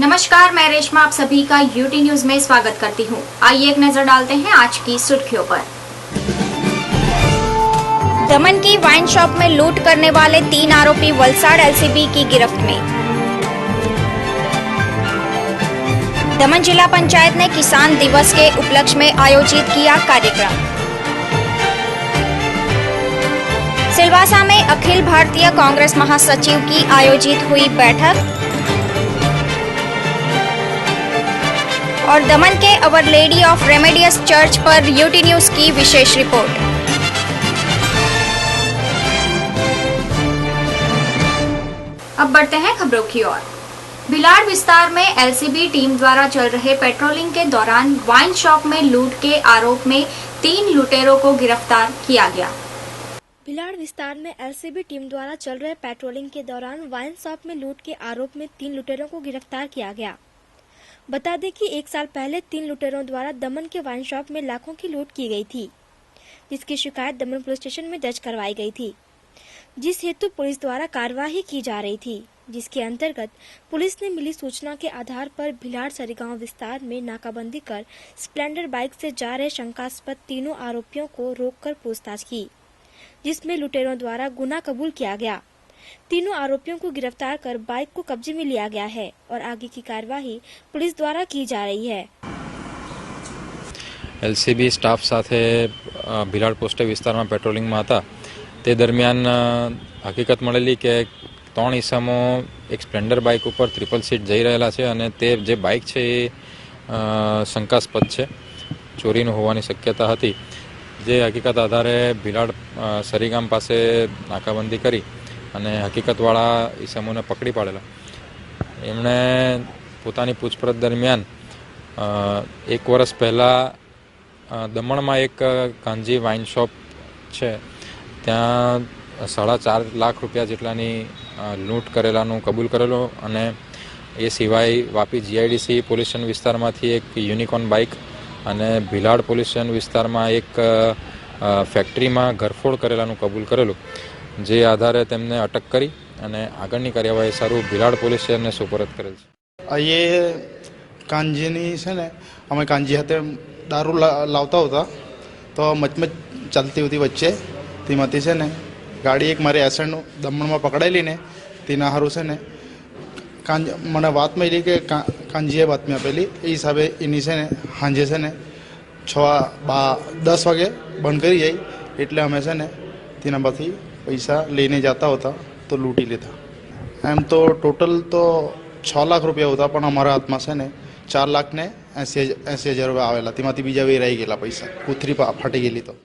नमस्कार, मैं रेशमा आप सभी का यूटी न्यूज में स्वागत करती हूं। आइए एक नजर डालते हैं आज की सुर्खियों पर। दमन की वाइन शॉप में लूट करने वाले 3 आरोपी वलसाड़ एलसीबी की गिरफ्त में। दमन जिला पंचायत ने किसान दिवस के उपलक्ष्य में आयोजित किया कार्यक्रम। सिलवासा में अखिल भारतीय कांग्रेस महासचिव की आयोजित हुई बैठक। और दमन के अवर लेडी ऑफ रेमेडियस चर्च पर यूटी न्यूज की विशेष रिपोर्ट। अब बढ़ते हैं खबरों की ओर। भिलाड़ विस्तार में एलसीबी टीम द्वारा चल रहे पेट्रोलिंग के दौरान वाइन शॉप में लूट के आरोप में 3 लुटेरों को गिरफ्तार किया गया। भिलाड़ विस्तार में एलसीबी टीम द्वारा चल रहे पेट्रोलिंग के दौरान वाइन शॉप में लूट के आरोप में 3 लुटेरों को गिरफ्तार किया गया। बता दें कि 1 साल पहले 3 लुटेरों द्वारा दमन के वाइन शॉप में लाखों की लूट की गई थी, जिसकी शिकायत दमन पुलिस स्टेशन में दर्ज करवाई गई थी, जिस हेतु पुलिस द्वारा कार्यवाही की जा रही थी। जिसके अंतर्गत पुलिस ने मिली सूचना के आधार पर भिलाड़ सरीगांव विस्तार में नाकाबंदी कर स्प्लेंडर बाइक से जा रहे शंकास्पद तीनों आरोपियों को रोककर पूछताछ की, जिसमें लुटेरों द्वारा गुनाह कबूल किया गया। तीनों आरोपियों को गिरफ्तार कर बाइक को कब्जे में लिया गया है और आगे की कार्यवाही पुलिस द्वारा की जा रही है। एलसीबी स्टाफ साथे भिलाड़ पोस्ट विस्तार में पेट्रोलिंग में था ते दरमियान हकीकत मळेली के 3 ईसमो एक स्प्लेंडर बाइक पर 3 सीट जई रहेला छे अने ते जे बाइक छे ए शंकास्पद छे, चोरीनो होवानी शक्यता हती। जे हकीकत आधारे भिलाड़ सरीगाम पासे नाकाबंदी करी અને હકીકતવાળા ઈસમોને પકડી પાડેલા। એમણે પોતાની પૂછપરછ દરમિયાન 1 વર્ષ પહેલાં દમણમાં એક કાંજી વાઇન શોપ છે, ત્યાં 4.5 લાખ રૂપિયા જેટલાની લૂંટ કરેલાનું કબૂલ કરેલો અને એ સિવાય વાપી જીઆઈડીસી પોલીસ સ્ટેશન વિસ્તારમાંથી એક યુનિકોર્ન બાઇક અને ભિલાડ પોલીસ સ્ટેશન વિસ્તારમાં એક ફેક્ટરીમાં ઘરફોડ કરેલાનું કબૂલ કરેલું। જે આધારે તેમને અટક કરી અને આગળની કાર્યવાહી સારું ભિલાડ પોલીસ સ્ટેશનને સુપરત કરેલ છે। ये कांजीनी છે ને અમે કાંજી હાથે દારૂ લાવતા હતા તો મચમચ ચાલતી હતી વચ્ચે તેમાંથી છે ને ગાડી એક મારી એસેન્ટ દમણમાં પકડાયેલી ને તેના હારું છે ને મને વાત મળી કે કાંજીએ બાતમી આપેલી, એ હિસાબે એની છે ને સાંજે છે ને 10 વાગે બંધ કરી જાય એટલે અમે છે ને તેના પરથી पैसा लेने जाता होता तो लूटी लेता। एम तो टोटल तो 6 लाख रुपया होता, पण हमारा हाथ में से ने 4 लाख ने 80,000 रुपया आवेला, तेमांथी बीजा वेराई गेला पैसा, कुथरी फाटी गेली। तो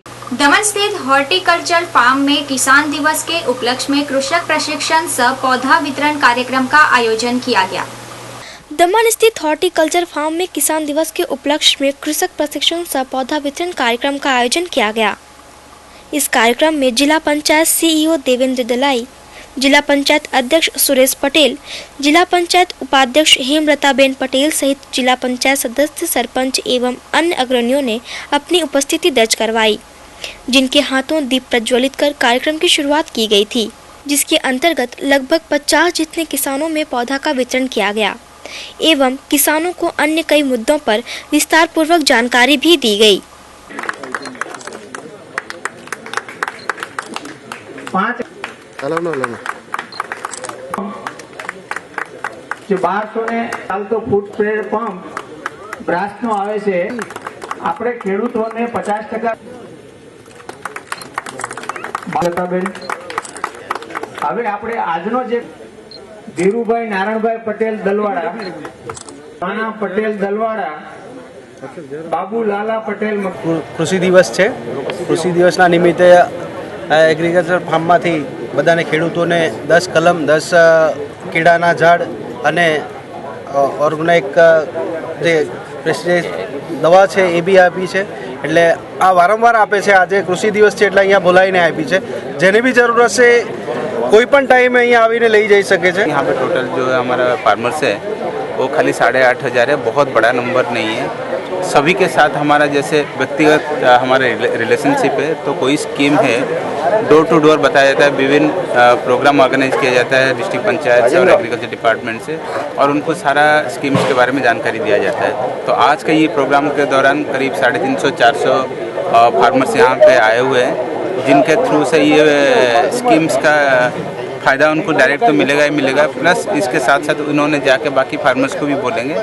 दमन स्थित हॉर्टिकल्चर फार्म में किसान दिवस के उपलक्ष्य में कृषक प्रशिक्षण सह पौधा वितरण कार्यक्रम का आयोजन किया गया। दमन स्थित हॉर्टिकल्चर फार्म में किसान दिवस के उपलक्ष्य में कृषक प्रशिक्षण सह पौधा वितरण कार्यक्रम का आयोजन किया गया। इस कार्यक्रम में जिला पंचायत सीईओ देवेंद्र दलाई, जिला पंचायत अध्यक्ष सुरेश पटेल, जिला पंचायत उपाध्यक्ष हेमलताबेन पटेल सहित जिला पंचायत सदस्य, सरपंच एवं अन्य अग्रणियों ने अपनी उपस्थिति दर्ज करवाई, जिनके हाथों दीप प्रज्वलित कर कार्यक्रम की शुरुआत की गई थी, जिसके अंतर्गत लगभग 50 जितने किसानों में पौधा का वितरण किया गया एवं किसानों को अन्य कई मुद्दों पर विस्तार पूर्वक जानकारी भी दी गई। જે 1200 ને ચાલતો ફૂટ સ્પ્રે પંપ બ્રાસનો આવે છે, આપણે ખેડૂતોને 50% બાલતાબેન હવે આપણે આજનો જે ધીરુભાઈ નારાયણભાઈ પટેલ દલવાડા, રાણા પટેલ દલવાડા, બાબુ લાલા પટેલ કૃષિ દિવસ છે। કૃષિ દિવસના નિમિત્તે એગ્રીકલ્ચર ફાર્મમાંથી બધાને ખેડૂતોને 10 કલમ 10 કીડાના ઝાડ અને ઓર્ગેનિક જે પેસ્ટિસાઇડ દવા છે એ બી આપી છે। એટલે આ વારંવાર આપે છે। આજે કૃષિ દિવસ છે એટલે અહીંયા બોલાવીને આપી છે। જેને બી જરૂર હશે કોઈ પણ ટાઈમે અહીંયા આવીને લઈ જઈ શકે છે। यहाँ पे टोटल जो हमारा फार्मर्स है वो खाली 8,500 है, बहुत बड़ा नंबर नहीं है। सभी के साथ हमारा जैसे व्यक्तिगत हमारे रिलेशनशिप है, तो कोई स्कीम है डोर टू डोर बताया जाता है, विभिन्न प्रोग्राम ऑर्गेनाइज किया जाता है डिस्ट्रिक्ट पंचायत से और एग्रीकल्चर डिपार्टमेंट से, और उनको सारा स्कीम्स के बारे में जानकारी दिया जाता है। तो आज का ये प्रोग्राम के दौरान करीब 350-400 फार्मर्स यहाँ पे आए हुए हैं, जिनके थ्रू से ये स्कीम्स का फ़ायदा उनको डायरेक्ट तो मिलेगा ही मिलेगा, प्लस इसके साथ साथ उन्होंने जाके बाकी फार्मर्स को भी बोलेंगे।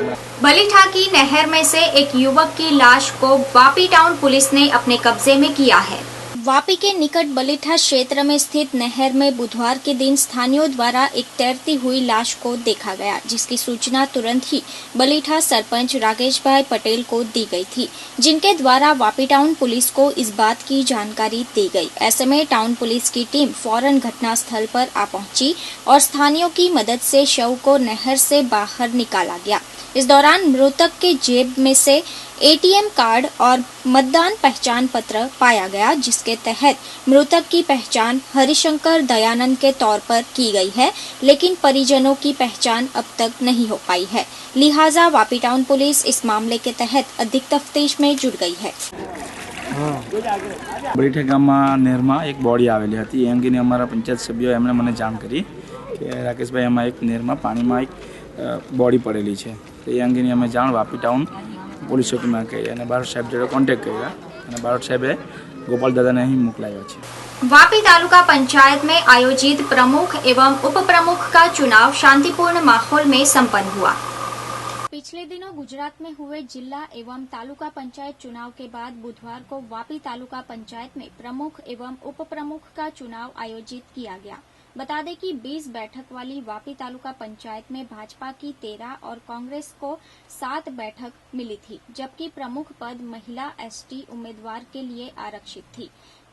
बलीठा की नहर में से एक युवक की लाश को वापी टाउन पुलिस ने अपने कब्जे में किया है। वापी के निकट बलीठा क्षेत्र में स्थित नहर में बुधवार के दिन स्थानियों द्वारा एक तैरती हुई लाश को देखा गया, जिसकी सूचना तुरंत ही बलीठा सरपंच राकेश भाई पटेल को दी गई थी, जिनके द्वारा वापी टाउन पुलिस को इस बात की जानकारी दी गई। ऐसे में टाउन पुलिस की टीम फौरन घटना स्थल पर आ पहुंची और स्थानियों की मदद से शव को नहर से बाहर निकाला गया। इस दौरान मृतक के जेब में से एटीएम कार्ड और मतदान पहचान पत्र पाया गया, जिसके तहत मृतक की पहचान हरिशंकर दयानंद के तौर पर की गई है, लेकिन परिजनों की पहचान अब तक नहीं हो पाई है। लिहाजा वापी टाउन पुलिस इस मामले के तहत अधिक तफ्तीश में जुट गई है। બલીઠા ગામમાં નહેરમાં એક બોડી આવેલી હતી, એ અંગેની અમારા પંચાયત સભ્યોએ એમણે મને જાણ કરી કે રાકેશભાઈ આમાં એક નહેરમાં પાણીમાં એક બોડી પડેલી છે, તો એ અંગેની અમે જાણ વાપી ટાઉન પોલીસ ચોકીમાં કરી અને બારોટ સાહેબ જોડે કોન્ટેક્ટ કર્યા અને બારોટ સાહેબે ગોપાલ દાદાને અહીં મોકલાવ્યા છે। वापी तालुका पंचायत में आयोजित प्रमुख एवं उप प्रमुख का चुनाव शांतिपूर्ण माहौल में संपन्न हुआ। पिछले दिनों गुजरात में हुए जिला एवं तालुका पंचायत चुनाव के बाद बुधवार को वापी तालुका पंचायत में प्रमुख एवं उप प्रमुख का चुनाव आयोजित किया गया। बता दें कि 20 बैठक वाली वापी तालुका पंचायत में भाजपा की 13 और कांग्रेस को 7 बैठक मिली थी, जबकि प्रमुख पद महिला एसटी उम्मीदवार के लिए आरक्षित थी।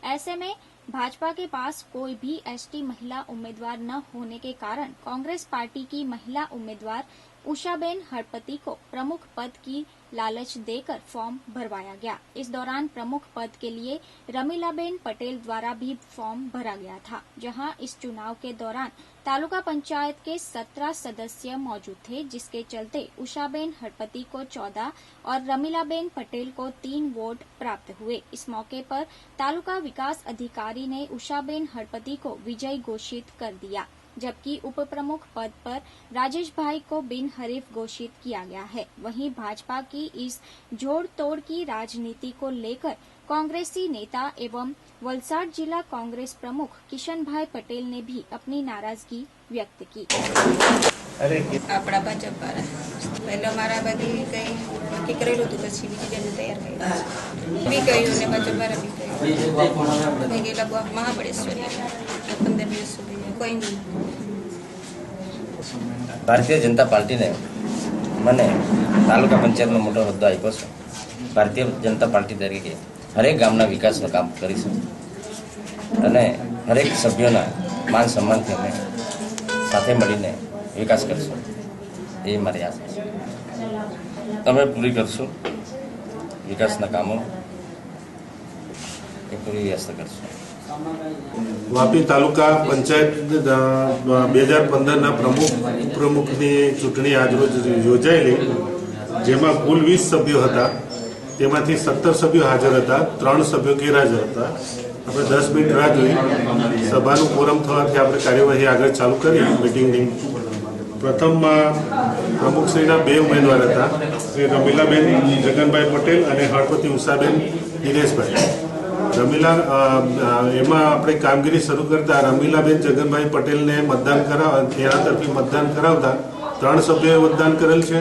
ऐसे में भाजपा के पास कोई भी एसटी महिला उम्मीदवार न होने के कारण कांग्रेस पार्टी की महिला उम्मीदवार उषाबेन हरपति को प्रमुख पद की लालच देकर फॉर्म भरवाया गया। इस दौरान प्रमुख पद के लिए रमीलाबेन पटेल द्वारा भी फॉर्म भरा गया था, जहां इस चुनाव के दौरान तालुका पंचायत के 17 सदस्य मौजूद थे, जिसके चलते उषाबेन हरपति को 14 और रमीलाबेन पटेल को 3 वोट प्राप्त हुए। इस मौके पर तालुका विकास अधिकारी ने उषाबेन हरपति को विजयी घोषित कर दिया, जबकि उप प्रमुख पद पर राजेश भाई को बिन हरीफ घोषित किया गया है। वहीं भाजपा की इस जोड़ तोड़ की राजनीति को लेकर कांग्रेसी नेता एवं वलसाड जिला कांग्रेस प्रमुख किशन भाई पटेल ने भी अपनी नाराजगी व्यक्त की। આપણા ભાજપ વાળા પહેલા મારા બધી કઈ નક્કી કરેલું હતું, પછી બીજી બેન તૈયાર કરી બી કહ્યું ને ભાજપ વાળા બી કહ્યું મેં ગયેલા મહાબળેશ્વરી 15-20 સુધી કોઈ નહીં। ભારતીય જનતા પાર્ટીને મને તાલુકા પંચાયતનો મોટો હોદ્દો આપ્યો છે। ભારતીય જનતા પાર્ટી તરીકે હરેક ગામના વિકાસનું કામ કરીશું અને હરેક સભ્યોના માન સન્માનથી અમે સાથે મળીને વિકાસ કરશું, એ મારી આશા છે। તમે પૂરી કરશું વિકાસના કામો, એ પૂરી વ્યવસ્થા કરશું। વાપી તાલુકા પંચાયત 2015ના પ્રમુખની ચૂંટણી આજરોજ યોજાયેલી, જેમાં કુલ 20 સભ્યો હતા, તેમાંથી 17 સભ્યો હાજર હતા, 3 સભ્યો ગેરહાજર હતા। આપણે 10 મિનિટ રાહ જોઈ, સભાનું કોરમ થવાથી આપણે કાર્યવાહી આગળ ચાલુ કરી મિટિંગની। પ્રથમમાં પ્રમુખશ્રીના 2 ઉમેદવાર હતા, શ્રી રમીલાબેન જગનભાઈ પટેલ અને હળપતિ ઉષાબેન દિનેશભાઈ। રમીલા એમાં આપણે કામગીરી શરૂ કરતા રમીલાબેન જગનભાઈ પટેલને મતદાન કરાવવા, તેના તરફી મતદાન કરાવતા 3 સભ્યોએ મતદાન કરેલ છે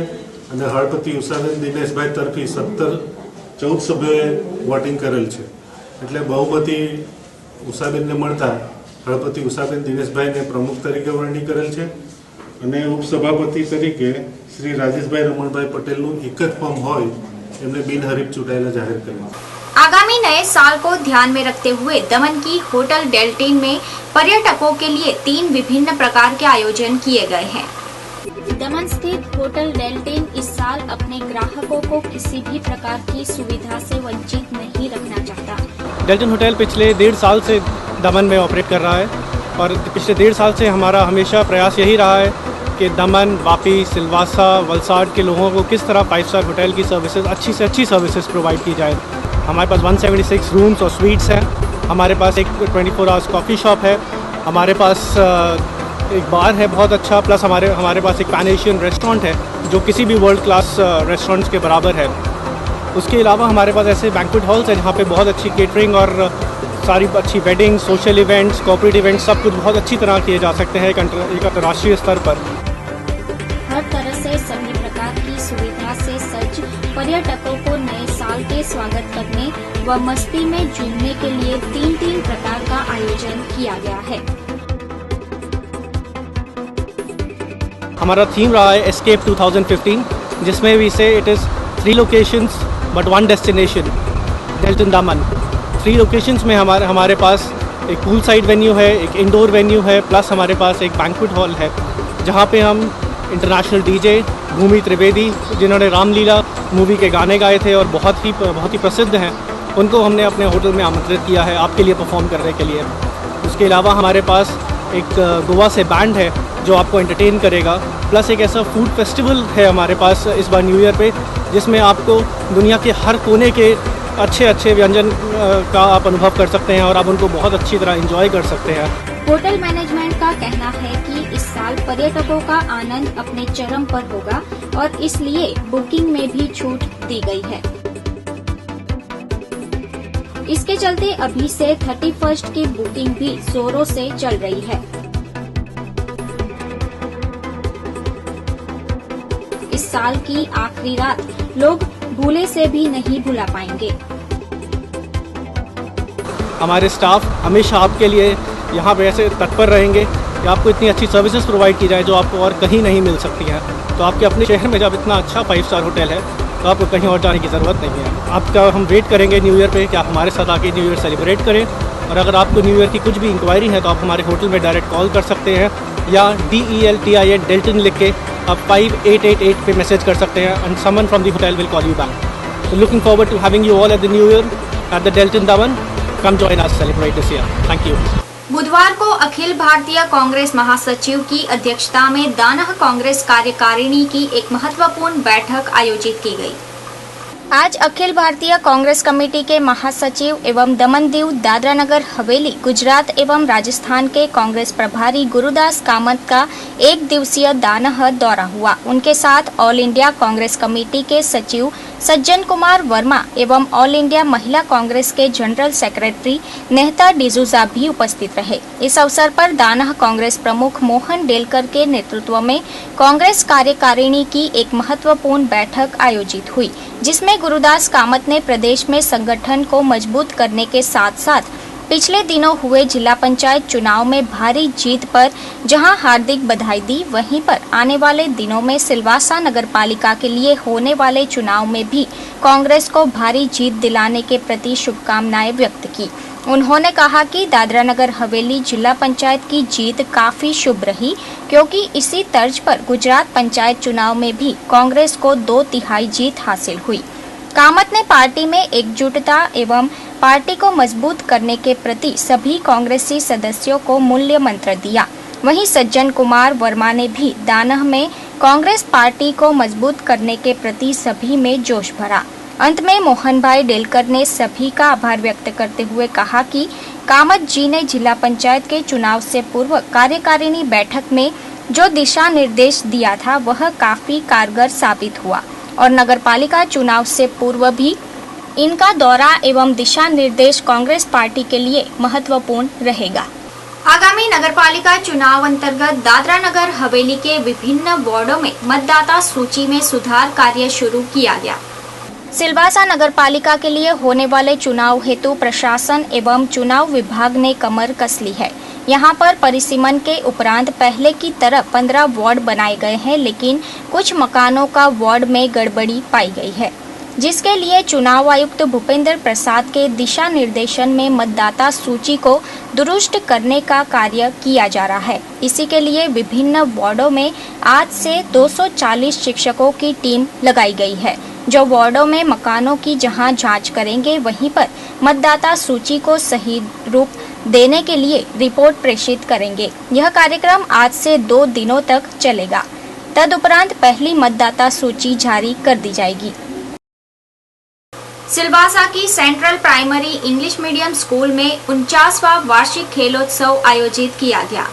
અને હળપતિ ઉષાબેન દિનેશભાઈ તરફી 14 સભ્યોએ વોટિંગ કરેલ છે। એટલે બહુમતી ઉષાબેનને મળતા હળપતિ ઉષાબેન દિનેશભાઈને પ્રમુખ તરીકે વરણી કરેલ છે અને ઉપસભાપતિ તરીકે શ્રી રાજેશભાઈ રમણભાઈ પટેલનું એક જ ફોર્મ હોય એમને બિનહરીફ ચૂંટાયેલા જાહેર કર્યા। आगामी नए साल को ध्यान में रखते हुए दमन की होटल डेल्टिन में पर्यटकों के लिए 3 विभिन्न प्रकार के आयोजन किए गए हैं। दमन स्थित होटल डेल्टिन इस साल अपने ग्राहकों को किसी भी प्रकार की सुविधा से वंचित नहीं रखना चाहता। डेल्टिन होटल पिछले 1.5 साल से दमन में ऑपरेट कर रहा है और पिछले 1.5 साल से हमारा हमेशा प्रयास यही रहा है कि कि दमन, वापी, सिलवासा, वलसाड़ के लोगों को किस तरह 5 स्टार होटल की सर्विसेज अच्छी से अच्छी सर्विसेज प्रोवाइड की जाए। हमारे पास 176 रूम्स और स्वीट्स हैं, हमारे पास एक 24 आवर्स कॉफ़ी शॉप है, हमारे पास एक बार है बहुत अच्छा, प्लस हमारे पास एक पैन एशियन रेस्टोरेंट है जो किसी भी वर्ल्ड क्लास रेस्टोरेंट्स के बराबर है। उसके अलावा हमारे पास ऐसे बैंक्वेट हॉल्स हैं जहाँ पे बहुत अच्छी केटरिंग और सारी अच्छी wedding, social events, corporate events सब कुछ बहुत अच्छी तरह किए जा सकते हैं एक अंतर्राष्ट्रीय स्तर पर। हर तरह से सभी प्रकार की सुविधा से सज्ज पर्यटकों को नए साल के स्वागत करने व मस्ती में झूमने के लिए 3 प्रकार का आयोजन किया गया है। हमारा थीम रहा है एस्केप 2015, जिसमें भी से it is 3 locations but 1 destination, डेल्टन दामन। 3 लोकेशंस में हमारे पास एक पूल साइड वेन्यू है, एक इंडोर वेन्यू है, प्लस हमारे पास एक बैंक्वेट हॉल है जहाँ पे हम इंटरनेशनल डीजे भूमि त्रिवेदी, जिन्होंने रामलीला मूवी के गाने गाए थे और बहुत ही प्रसिद्ध हैं, उनको हमने अपने होटल में आमंत्रित किया है आपके लिए परफॉर्म करने के लिए। उसके अलावा हमारे पास एक गोवा से बैंड है जो आपको एंटरटेन करेगा, प्लस एक ऐसा फूड फेस्टिवल है हमारे पास इस बार न्यू ईयर पे, जिसमें आपको दुनिया के हर कोने के अच्छे व्यंजन का आप अनुभव कर सकते हैं और आप उनको बहुत अच्छी तरह एंजॉय कर सकते हैं। होटल मैनेजमेंट का कहना है कि इस साल पर्यटकों का आनंद अपने चरम पर होगा और इसलिए बुकिंग में भी छूट दी गई है। इसके चलते अभी से 31 की बुकिंग भी जोरों से चल रही है। इस साल की आखिरी रात लोग भूले से भी नहीं भुला पाएंगे। हमारे स्टाफ हमेशा आपके लिए यहाँ पे ऐसे तत्पर रहेंगे कि आपको इतनी अच्छी सर्विसेज प्रोवाइड की जाए जो आपको और कहीं नहीं मिल सकती हैं। तो आपके अपने शहर में जब इतना अच्छा 5 स्टार होटल है तो आपको कहीं और जाने की ज़रूरत नहीं है। आपका हम वेट करेंगे न्यू ईयर पे कि आप हमारे साथ आके न्यू ईयर सेलिब्रेट करें, और अगर आपको न्यू ईयर की कुछ भी इंक्वायरी है तो आप हमारे होटल में डायरेक्ट कॉल कर सकते हैं या DELTIN डेल्टन लिख के आप 5888 पे मैसेज कर सकते हैं and someone from the hotel will call you back. So looking forward to having you all at the New Year at the Delton Daman. Come join us, celebrate this year. Thank you. बुधवार को अखिल भारतीय कांग्रेस महासचिव की अध्यक्षता में दानह कांग्रेस कार्यकारिणी की एक महत्वपूर्ण बैठक आयोजित की गई। आज अखिल भारतीय कांग्रेस कमेटी के महासचिव एवं दमन दीव दादरा नगर हवेली गुजरात एवं राजस्थान के कांग्रेस प्रभारी गुरुदास कामत का 1 दिवसीय दानह दौरा हुआ। उनके साथ ऑल इंडिया कांग्रेस कमेटी के सचिव सज्जन कुमार वर्मा एवं ऑल इंडिया महिला कांग्रेस के जनरल सेक्रेटरी नेहता डिसूजा भी उपस्थित रहे। इस अवसर पर दानह कांग्रेस प्रमुख मोहन डेलकर के नेतृत्व में कांग्रेस कार्यकारिणी की एक महत्वपूर्ण बैठक आयोजित हुई, जिसमें गुरुदास कामत ने प्रदेश में संगठन को मजबूत करने के साथ साथ पिछले दिनों हुए जिला पंचायत चुनाव में भारी जीत पर जहां हार्दिक बधाई दी, वहीं पर आने वाले दिनों में सिलवासा नगरपालिका के लिए होने वाले चुनाव में भी कांग्रेस को भारी जीत दिलाने के प्रति शुभकामनाएं व्यक्त की। उन्होंने कहा कि दादरा नगर हवेली जिला पंचायत की जीत काफी शुभ रही, क्योंकि इसी तर्ज पर गुजरात पंचायत चुनाव में भी कांग्रेस को 2/3 जीत हासिल हुई। कामत ने पार्टी में एकजुटता एवं पार्टी को मजबूत करने के प्रति सभी कांग्रेसी सदस्यों को मूल्य मंत्र दिया। वहीं सज्जन कुमार वर्मा ने भी दानह में कांग्रेस पार्टी को मजबूत करने के प्रति सभी में जोश भरा। अंत में मोहन भाई डेलकर ने सभी का आभार व्यक्त करते हुए कहा कि कामत जी ने जिला पंचायत के चुनाव से पूर्व कार्यकारिणी बैठक में जो दिशा निर्देश दिया था वह काफी कारगर साबित हुआ और नगरपालिका चुनाव से पूर्व भी इनका दौरा एवं दिशा निर्देश कांग्रेस पार्टी के लिए महत्वपूर्ण रहेगा। आगामी नगरपालिका चुनाव अंतर्गत दादरा नगर हवेली के विभिन्न वार्डों में मतदाता सूची में सुधार कार्य शुरू किया गया। सिलवासा नगरपालिका के लिए होने वाले चुनाव हेतु प्रशासन एवं चुनाव विभाग ने कमर कस ली है। यहाँ पर परिसीमन के उपरांत पहले की तरह 15 वार्ड बनाए गए हैं, लेकिन कुछ मकानों का वार्ड में गड़बड़ी पाई गई है, जिसके लिए चुनाव आयुक्त भूपेंद्र प्रसाद के दिशा निर्देशन में मतदाता सूची को दुरुस्त करने का कार्य किया जा रहा है। इसी के लिए विभिन्न वार्डों में आज से 240 शिक्षकों की टीम लगाई गई है, जो वार्डों में मकानों की जहां जांच करेंगे, वहीं पर मतदाता सूची को सही रूप देने के लिए रिपोर्ट प्रेषित करेंगे। यह कार्यक्रम आज से 2 दिनों तक चलेगा। तदुपरांत पहली मतदाता सूची जारी कर दी जाएगी। सिलवासा की central primary English medium school में 49वां वार्षिक खेलोत्सव आयोजित किया गया।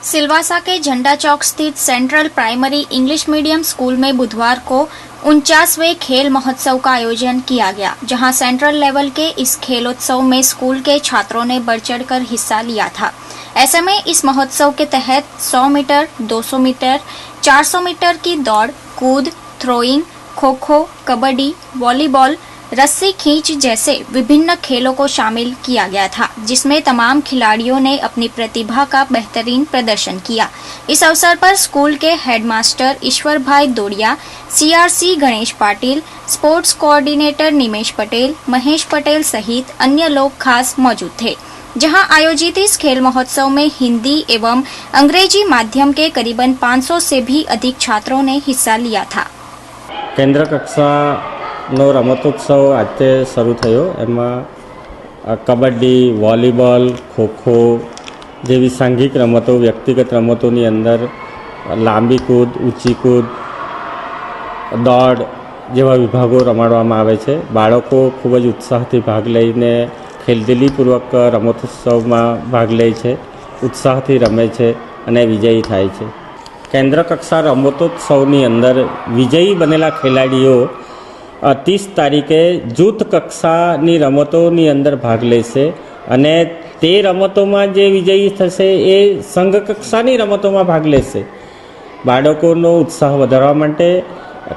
सिलवासा के झंडा चौक स्थित central primary English medium school में बुधवार को 49वें खेल महोत्सव का आयोजन किया गया, जहां सेंट्रल लेवल के इस खेलोत्सव में स्कूल के छात्रों ने बढ़ चढ़कर हिस्सा लिया था। ऐसे में इस महोत्सव के तहत 100 मीटर, 200 मीटर, 400 मीटर की दौड़, कूद, थ्रोइंग, खो खो, कबड्डी, वॉलीबॉल, रस्सी खींच जैसे विभिन्न खेलों को शामिल किया गया था, जिसमें तमाम खिलाड़ियों ने अपनी प्रतिभा का बेहतरीन प्रदर्शन किया। इस अवसर पर स्कूल के headmaster Ishwar bhai Dodiya, CRC Ganesh Patil, sports coordinator Nimesh Patel, Mahesh Patel सहित अन्य लोग खास मौजूद थे। जहां आयोजित इस खेल महोत्सव में हिंदी एवं अंग्रेजी माध्यम के करीबन 500 से भी अधिक छात्रों ने हिस्सा लिया था। केंद्र कक्षाનો રમતોત્સવ આજે શરૂ થયો। એમાં કબડ્ડી, વોલીબોલ, ખોખો જેવી સાંઘિક રમતો, વ્યક્તિગત રમતોની અંદર લાંબી કૂદ, ઊંચી કૂદ, દોડ જેવા વિભાગો રમાડવામાં આવે છે। બાળકો ખૂબ જ ઉત્સાહથી ભાગ લઈને ખેલદિલીપૂર્વક રમતોત્સવમાં ભાગ લે છે, ઉત્સાહથી રમે છે અને વિજયી થાય છે। કેન્દ્ર કક્ષા રમતોત્સવની અંદર વિજયી બનેલા ખેલાડીઓ 30 તારીખે જૂથ કક્ષાની રમતોની અંદર ભાગ લેશે અને તે રમતોમાં જે વિજયી થશે એ સંઘ કક્ષાની રમતોમાં ભાગ લેશે। બાળકોનો ઉત્સાહ વધારવા માટે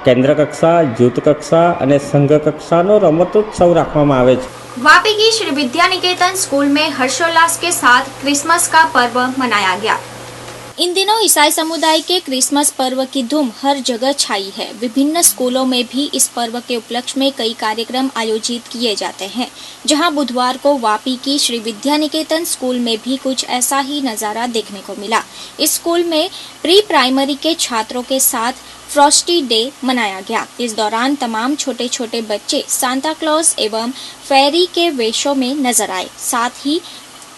કેન્દ્ર કક્ષા, જૂથ કક્ષા અને સંઘ કક્ષાનો રમતોત્સવ રાખવામાં આવે છે। वापी की श्री विद्या निकेतन स्कूल में हर्षोल्लास के साथ क्रिसमस का पर्व मनाया गया। इन दिनों ईसाई समुदाय के क्रिसमस पर्व की धूम हर जगह छाई है। विभिन्न स्कूलों में भी इस पर्व के उपलक्ष्य में कई कार्यक्रम आयोजित किए जाते हैं, जहां बुधवार को वापी की श्री विद्या निकेतन स्कूल में भी कुछ ऐसा ही नजारा देखने को मिला। इस स्कूल में प्री प्राइमरी के छात्रों के साथ फ्रॉस्टी डे मनाया गया। इस दौरान तमाम छोटे छोटे बच्चे सांता क्लॉज एवं फेरी के वेशों में नजर आए। साथ ही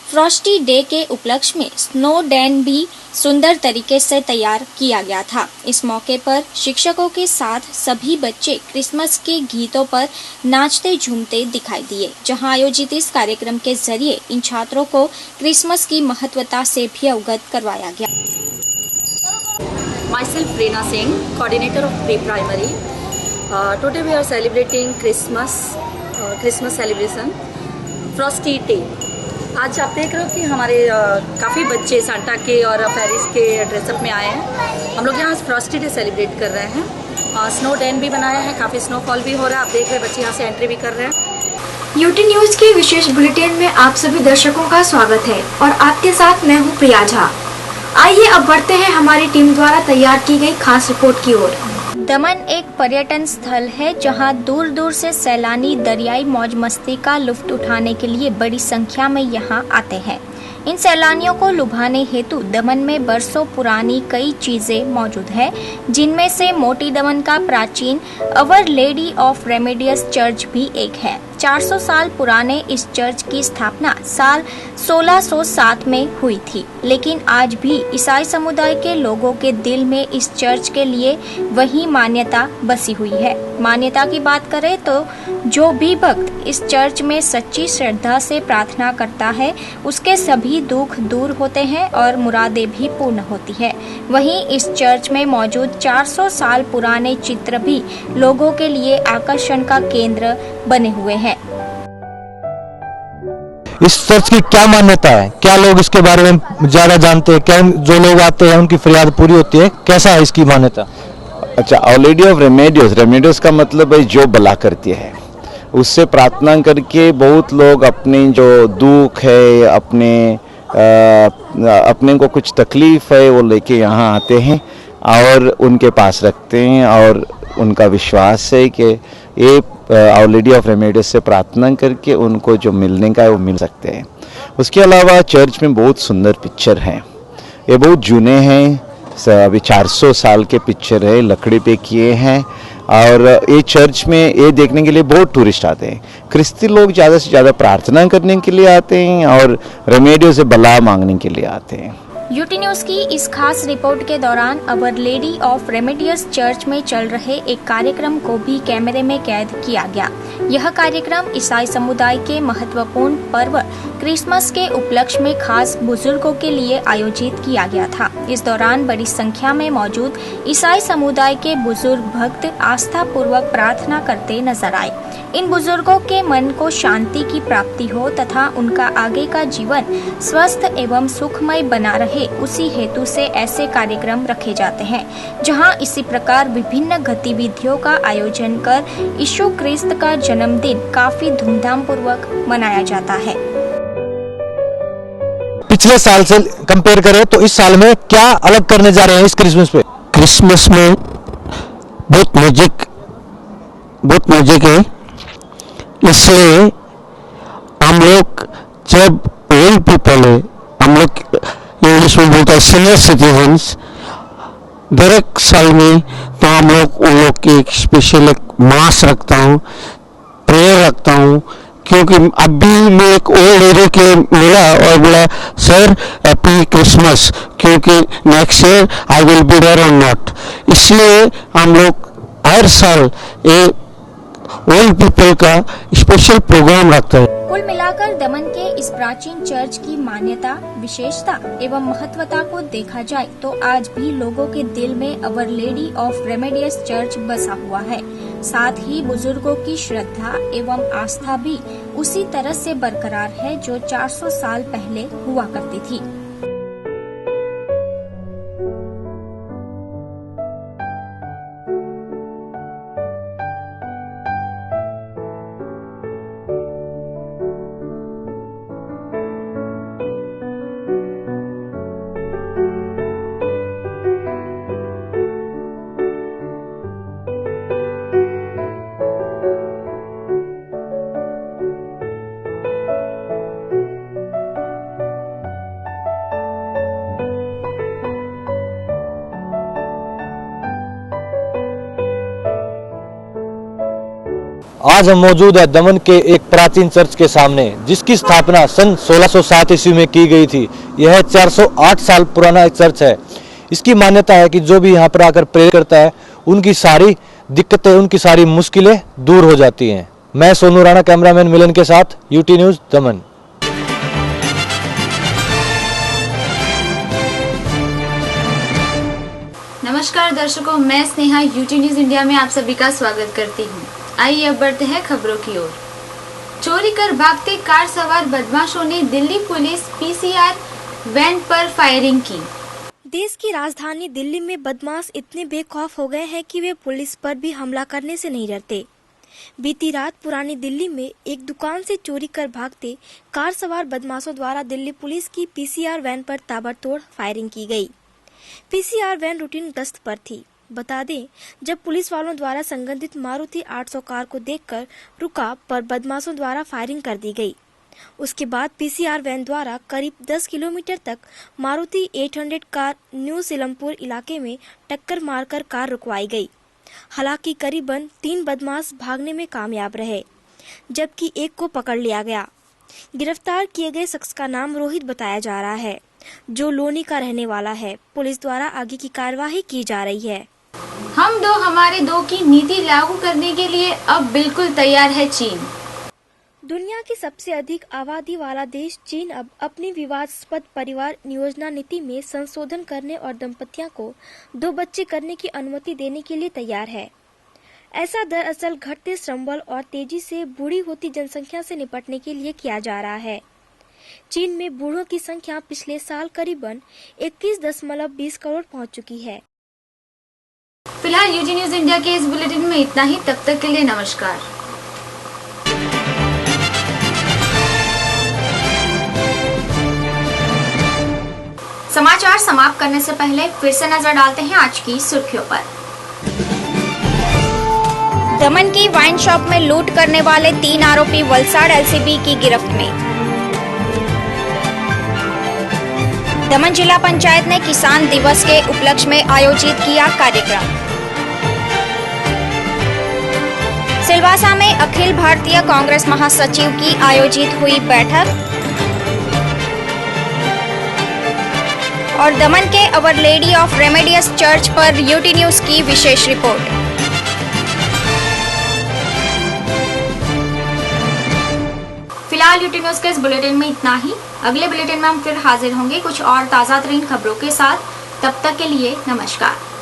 फ्रॉस्टी डे के उपलक्ष्य में स्नो डैन भी सुंदर तरीके से तैयार किया गया था। इस मौके पर शिक्षकों के साथ सभी बच्चे क्रिसमस के गीतों पर नाचते झूमते दिखाई दिए। जहां आयोजित इस कार्यक्रम के जरिए इन छात्रों को क्रिसमस की महत्वता से भी अवगत करवाया गया। Myself Reena Singh, coordinator of pre-primary. Today we are celebrating Christmas celebration, Frosty Day. आज आप देख रहे हो कि हमारे काफ़ी बच्चे सांता के और पेरिस के ड्रेसअप में आए हैं। हम लोग यहाँ फ्रॉस्टी डे सेलिब्रेट कर रहे हैं। स्नो डैन भी बनाया है, काफ़ी स्नोफॉल भी हो रहा है। आप देख रहे हैं बच्चे यहाँ से एंट्री भी कर रहे हैं। यूटी न्यूज के विशेष बुलेटिन में आप सभी दर्शकों का स्वागत है और आपके साथ मैं हूँ प्रिया झा। आइए अब बढ़ते हैं हमारी टीम द्वारा तैयार की गई खास रिपोर्ट की ओर। दमन एक पर्यटन स्थल है जहां दूर दूर से सैलानी दरियाई मौज मस्ती का लुत्फ उठाने के लिए बड़ी संख्या में यहां आते हैं। इन सैलानियों को लुभाने हेतु दमन में बरसों पुरानी कई चीजें मौजूद है, जिनमें से मोटी दमन का प्राचीन अवर लेडी ऑफ रेमेडियस चर्च भी एक है। 400 साल पुराने इस चर्च की स्थापना साल 1607 में हुई थी, लेकिन आज भी ईसाई समुदाय के लोगों के दिल में इस चर्च के लिए वही मान्यता बसी हुई है। मान्यता की बात करें तो जो भी भक्त इस चर्च में सच्ची श्रद्धा से प्रार्थना करता है, उसके सभी दुख दूर होते हैं और मुरादें भी पूर्ण होती है। वहीं इस चर्च में मौजूद 400 साल पुराने चित्र भी लोगों के लिए आकर्षण का केंद्र बने हुए हैं। इस चर्च की क्या मान्यता है, क्या लोग इसके बारे में ज्यादा जानते हैं, क्या जो लोग आते हैं उनकी फरियाद पूरी होती है, कैसा है इसकी मान्यता? अच्छा, आवर लेडी ऑफ रेमेडियस का मतलब है जो भला करती है, उससे प्रार्थना करके बहुत लोग अपने जो दुख है, अपने को कुछ तकलीफ है, वो लेके यहाँ आते हैं और उनके पास रखते हैं और उनका विश्वास है कि ये आवर लेडी ऑफ रेमेडियस से प्रार्थना करके उनको जो मिलने का है वो मिल सकते हैं। उसके अलावा चर्च में बहुत सुंदर पिक्चर हैं, ये बहुत जूने हैं, अभी 400 साल के पिक्चर है, लकड़ी पे किए हैं और ये चर्च में ये देखने के लिए बहुत टूरिस्ट आते हैं। क्रिस्ती लोग ज़्यादा से ज़्यादा प्रार्थना करने के लिए आते हैं और रेमेडियो से भला मांगने के लिए आते हैं। यूटी न्यूज की इस खास रिपोर्ट के दौरान अवर लेडी ऑफ रेमेडियस चर्च में चल रहे एक कार्यक्रम को भी कैमरे में कैद किया गया। यह कार्यक्रम ईसाई समुदाय के महत्वपूर्ण पर्व क्रिसमस के उपलक्ष्य में खास बुजुर्गों के लिए आयोजित किया गया था। इस दौरान बड़ी संख्या में मौजूद ईसाई समुदाय के बुजुर्ग भक्त आस्था पूर्वक प्रार्थना करते नजर आए। इन बुजुर्गों के मन को शांति की प्राप्ति हो तथा उनका आगे का जीवन स्वस्थ एवं सुखमय बना रहे, उसी हेतु से ऐसे कार्यक्रम रखे जाते हैं, जहां इसी प्रकार विभिन्न गतिविधियों का आयोजन कर यीशु क्रिस्त का जन्मदिन काफी धूमधाम पूर्वक मनाया जाता है। पिछले साल से कंपेयर करें तो इस साल में क्या अलग करने जा रहे हैं इस क्रिसमस पे? क्रिसमस में बहुत मजे के, इसलिए हम लोग जब ओल्ड पीपल है, हम लोग इंग्लिश में बोलते हैं सीनियर सिटीजन्स, डायरेक्ट साल में तो हम लोग उन लोग की एक स्पेशल एक मास रखता हूँ, प्रेयर रखता हूँ, क्योंकि अभी मैं एक ओल्ड एरिया के मिला और बोला सर हैप्पी क्रिसमस, क्योंकि next year I will be there or not. इसलिए हम लोग हर साल ये ओल्ड पीपल का स्पेशल प्रोग्राम रखते हैं। कुल मिलाकर दमन के इस प्राचीन चर्च की मान्यता, विशेषता एवं महत्वता को देखा जाए तो आज भी लोगों के दिल में अवर लेडी ऑफ रेमेडियस चर्च बसा हुआ है। साथ ही बुजुर्गों की श्रद्धा एवं आस्था भी उसी तरह से बरकरार है जो 400 साल पहले हुआ करती थी। आज हम मौजूद है दमन के एक प्राचीन चर्च के सामने, जिसकी स्थापना सन 1607 ईस्वी में की गई थी। यह 408 साल पुराना एक चर्च है। इसकी मान्यता है कि जो भी यहाँ पर आकर प्रेयर करता है, उनकी सारी दिक्कतें, उनकी सारी मुश्किलें दूर हो जाती हैं। मैं सोनू राणा, कैमरामैन मिलन के साथ, यूटी न्यूज दमन। नमस्कार दर्शकों, मैं स्नेहा यूटी न्यूज इंडिया में आप सभी का स्वागत करती हूँ। आइए अब बढ़ते हैं खबरों की ओर। चोरी कर भागते कार सवार बदमाशों ने दिल्ली पुलिस पीसीआर वैन पर फायरिंग की। देश की राजधानी दिल्ली में बदमाश इतने बेखौफ हो गए हैं कि वे पुलिस पर भी हमला करने से नहीं डरते। बीती रात पुरानी दिल्ली में एक दुकान से चोरी कर भागते कार सवार बदमाशों द्वारा दिल्ली पुलिस की पीसीआर वैन पर ताबड़तोड़ फायरिंग की गई। पीसीआर वैन रूटीन गश्त पर थी। बता दें, जब पुलिस वालों द्वारा संबंधित मारुति 800 कार को देखकर रुका पर बदमाशों द्वारा फायरिंग कर दी गई। उसके बाद पीसीआर वैन द्वारा करीब 10 किलोमीटर तक मारुति 800 कार न्यू सीलमपुर इलाके में टक्कर मारकर कार रुकवाई गई। हालांकि करीबन 3 बदमाश भागने में कामयाब रहे, जबकि एक को पकड़ लिया गया। गिरफ्तार किए गए शख्स का नाम रोहित बताया जा रहा है, जो लोनी का रहने वाला है। पुलिस द्वारा आगे की कार्यवाही की जा रही है। हम दो हमारे दो की नीति लागू करने के लिए अब बिल्कुल तैयार है चीन। दुनिया की सबसे अधिक आबादी वाला देश चीन अब अपनी विवादास्पद परिवार नियोजन नीति में संशोधन करने और दंपतियों को 2 बच्चे करने की अनुमति देने के लिए तैयार है। ऐसा दरअसल घटते श्रमबल और तेजी से बूढ़ी होती जनसंख्या से निपटने के लिए किया जा रहा है। चीन में बूढ़ों की संख्या पिछले साल करीबन 21.20 करोड़ पहुंच चुकी है। फिलहाल यूटी न्यूज इंडिया के इस बुलेटिन में इतना ही। तब तक के लिए नमस्कार। समाचार समाप्त करने से पहले फिर से नजर डालते हैं आज की सुर्खियों पर। दमन की वाइन शॉप में लूट करने वाले 3 आरोपी वलसाड़ एलसीबी की गिरफ्त में। दमन जिला पंचायत ने किसान दिवस के उपलक्ष्य में आयोजित किया कार्यक्रम। सिलवासा में अखिल भारतीय कांग्रेस महासचिव की आयोजित हुई बैठक। और दमन के अवर लेडी ऑफ रेमेडियस चर्च पर यूटी न्यूज़ की विशेष रिपोर्ट। फिलहाल यूटी न्यूज़ के इस बुलेटिन में इतना ही। अगले बुलेटिन में हम फिर हाजिर होंगे कुछ और ताज़ा तरीन खबरों के साथ। तब तक के लिए नमस्कार।